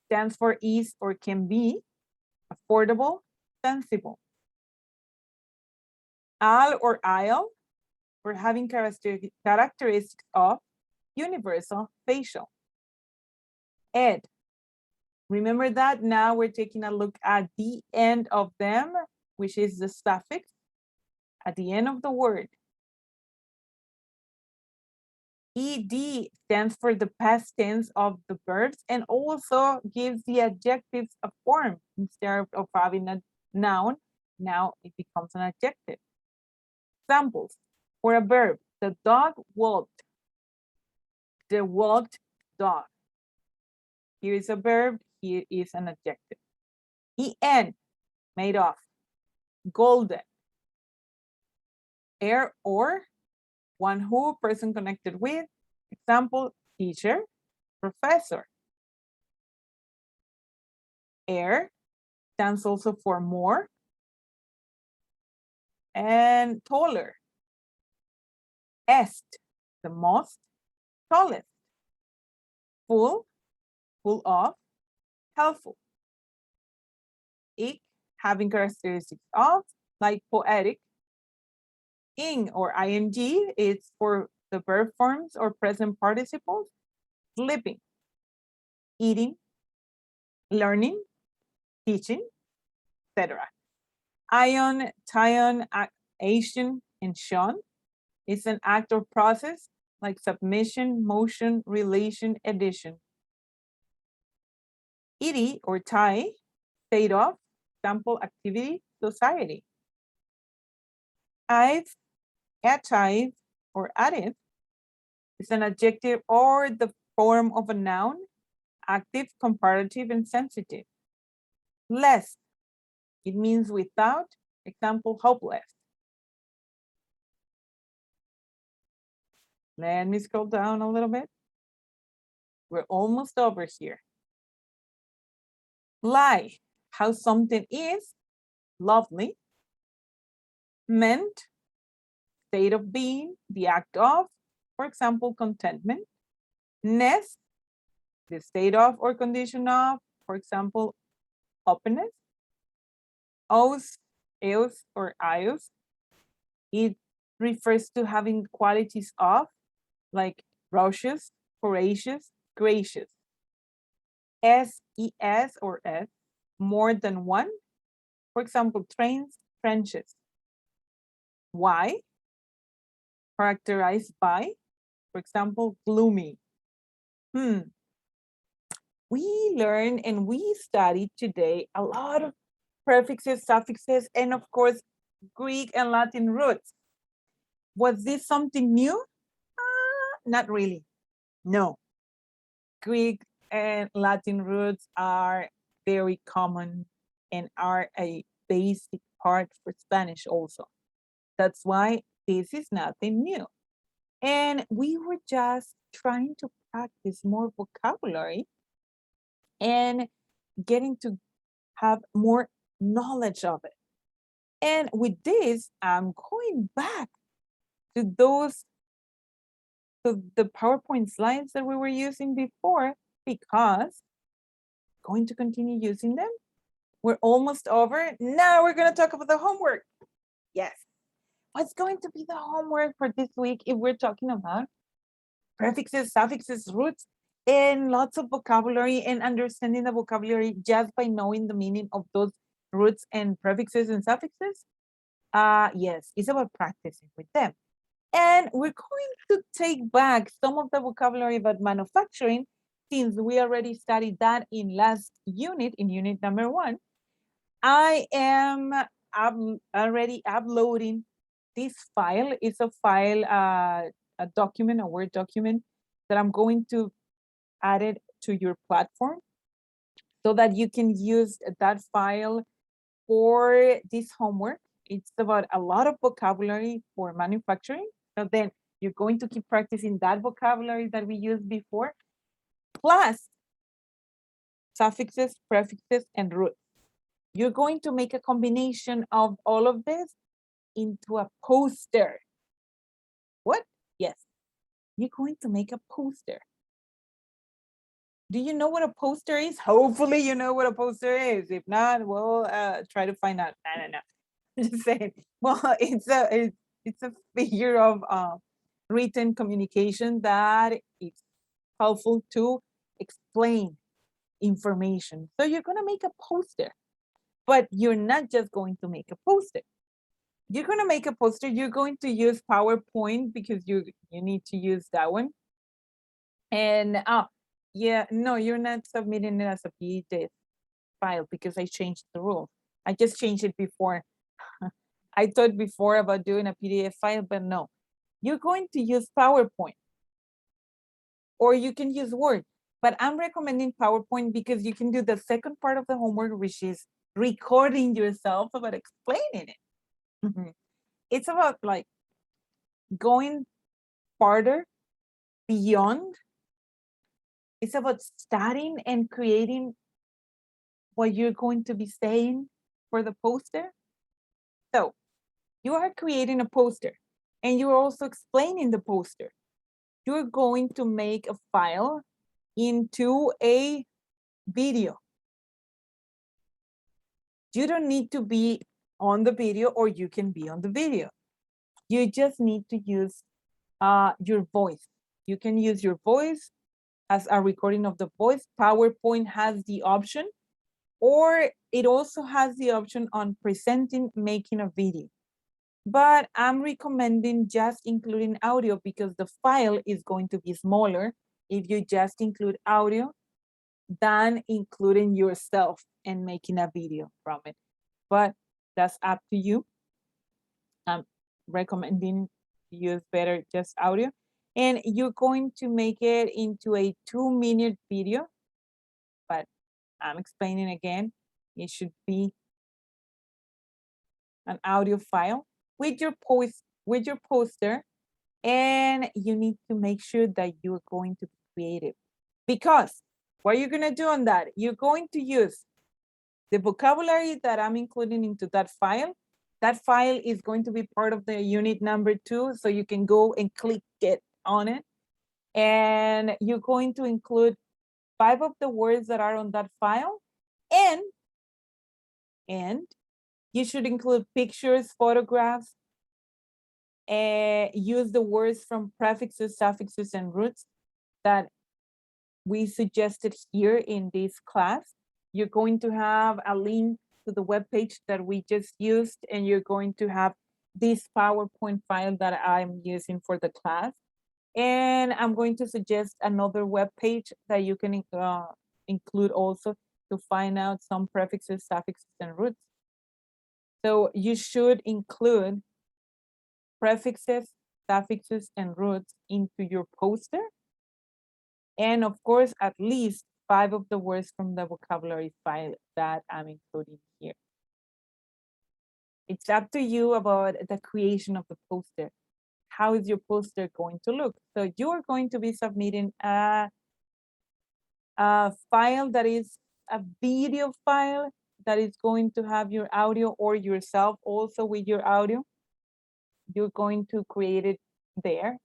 stands for is or can be, affordable, sensible. Al or isle, for having characteristics of, universal, facial. Ed, remember that now we're taking a look at the end of them, which is the suffix at the end of the word. ED stands for the past tense of the verbs and also gives the adjectives a form. Instead of having a noun, now it becomes an adjective. Examples for a verb, the dog walked. The walked dog. Here is a verb, here is an adjective. EN, made of. Golden. Air or, one who, person connected with. Example, teacher, professor. Air stands also for more. And taller. Est, the most, tallest. Full, full of, helpful. Ik, having characteristics of, like poetic. Ing or ing, it's for the verb forms or present participles. Sleeping, eating, learning, teaching, etc. Ion, tion, Asian, and shun is an act or process like submission, motion, relation, addition. Iti or tie, state of, example, activity, society. I've, attive, or additive is an adjective or the form of a noun, active, comparative, and sensitive. Less, it means without, example, hopeless. Let me scroll down a little bit. We're almost over here. Lie, how something is, lovely. Meant, state of being, the act of, for example, contentment. Ness, the state of or condition of, for example, openness. Os, eos, or ios, it refers to having qualities of, like raucous, voracious, gracious. SES or S, more than one. For example, trains, trenches. Y, characterized by, for example, gloomy. We learn and we studied today a lot of prefixes, suffixes, and of course, Greek and Latin roots. Was this something new? Not really. No. Greek and Latin roots are very common and are a basic part for Spanish also. That's why this is nothing new. And we were just trying to practice more vocabulary and getting to have more knowledge of it. And with this, I'm going back to the PowerPoint slides that we were using before, because going to continue using them. We're almost over. Now we're going to talk about the homework. Yes. What's going to be the homework for this week if we're talking about prefixes, suffixes, roots, and lots of vocabulary and understanding the vocabulary just by knowing the meaning of those roots and prefixes and suffixes? Yes, it's about practicing with them. And we're going to take back some of the vocabulary about manufacturing, since we already studied that in last unit, in unit number 1. I am already uploading this file. It's a file, a document, a Word document that I'm going to add it to your platform so that you can use that file for this homework. It's about a lot of vocabulary for manufacturing. So then you're going to keep practicing that vocabulary that we used before, plus suffixes, prefixes, and roots. You're going to make a combination of all of this into a poster. What? Yes, you're going to make a poster. Do you know what a poster is? Hopefully you know what a poster is. If not, we'll try to find out. I don't know. Just saying. Well, it's a figure of written communication that is helpful to explain information. So you're going to make a poster, but you're not just going to make a poster. You're going to make a poster. You're going to use PowerPoint because you need to use that one. And yeah, no, you're not submitting it as a PDF file because I changed the rule. I just changed it before. I thought before about doing a PDF file, but no. You're going to use PowerPoint, or you can use Word. But I'm recommending PowerPoint because you can do the second part of the homework, which is recording yourself about explaining it. It's about like going farther, beyond. It's about studying and creating what you're going to be saying for the poster. So you are creating a poster and you're also explaining the poster. You're going to make a file into a video. You don't need to be on the video, or you can be on the video. You just need to use your voice. You can use your voice as a recording of the voice. PowerPoint has the option, or it also has the option on presenting, making a video. But I'm recommending just including audio because the file is going to be smaller if you just include audio than including yourself and making a video from it. But that's up to you. I'm recommending to use better just audio. And you're going to make it into a 2-minute video, but I'm explaining again, it should be an audio file with your poster, and you need to make sure that you're going to be creative. Because what you're going to do on that, you're going to use the vocabulary that I'm including into that file. That file is going to be part of the unit number 2, so you can go and click it on it. And you're going to include 5 of the words that are on that file. And you should include pictures, photographs, use the words from prefixes, suffixes, and roots that we suggested here in this class. You're going to have a link to the web page that we just used, and you're going to have this PowerPoint file that I'm using for the class. And I'm going to suggest another web page that you can include also to find out some prefixes, suffixes, and roots. So you should include prefixes, suffixes, and roots into your poster. And of course, at least 5 of the words from the vocabulary file that I'm including here. It's up to you about the creation of the poster. How is your poster going to look? So you are going to be submitting a file that is a video file that is going to have your audio, or yourself also with your audio. You're going to create it there.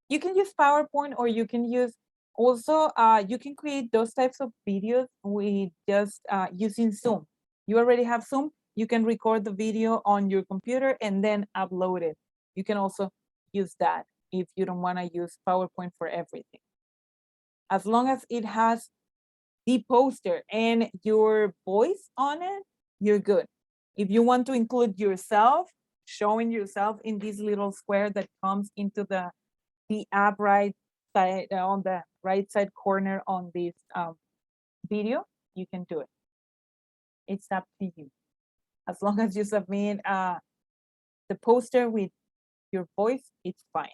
You can use PowerPoint, or you can use also, you can create those types of videos with just using Zoom. You already have Zoom. You can record the video on your computer and then upload it. You can also use that if you don't want to use PowerPoint for everything. As long as it has the poster and your voice on it, you're good. If you want to include yourself, showing yourself in this little square that comes into the app right side, on the right side corner on this video, you can do it. It's up to you. As long as you submit the poster with your voice, it's fine.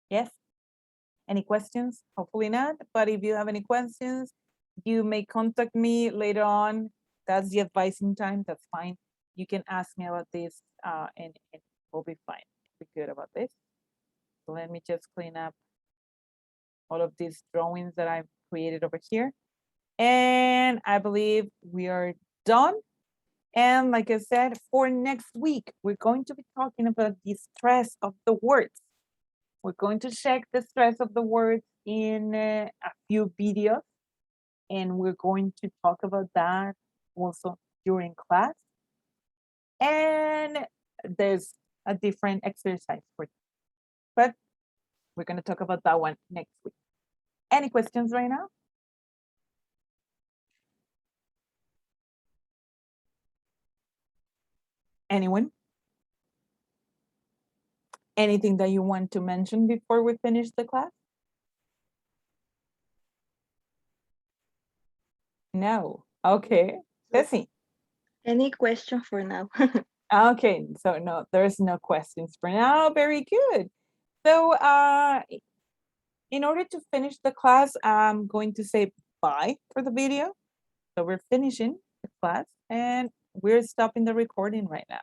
Yes? Any questions? Hopefully not, but if you have any questions, you may contact me later on. That's the advising time, that's fine. You can ask me about this and we'll be fine. We'll be good about this. So let me just clean up all of these drawings that I've created over here. And I believe we are done. And like I said, for next week, we're going to be talking about the stress of the words. We're going to check the stress of the words in a few videos. And we're going to talk about that also during class. And there's a different exercise for it. But we're going to talk about that one next week. Any questions right now? Anyone? Anything that you want to mention before we finish the class? No. Okay. Ceci. Any question for now? Okay, so no, there's no questions for now. Very good. So in order to finish the class, I'm going to say bye for the video. So we're finishing the class and we're stopping the recording right now.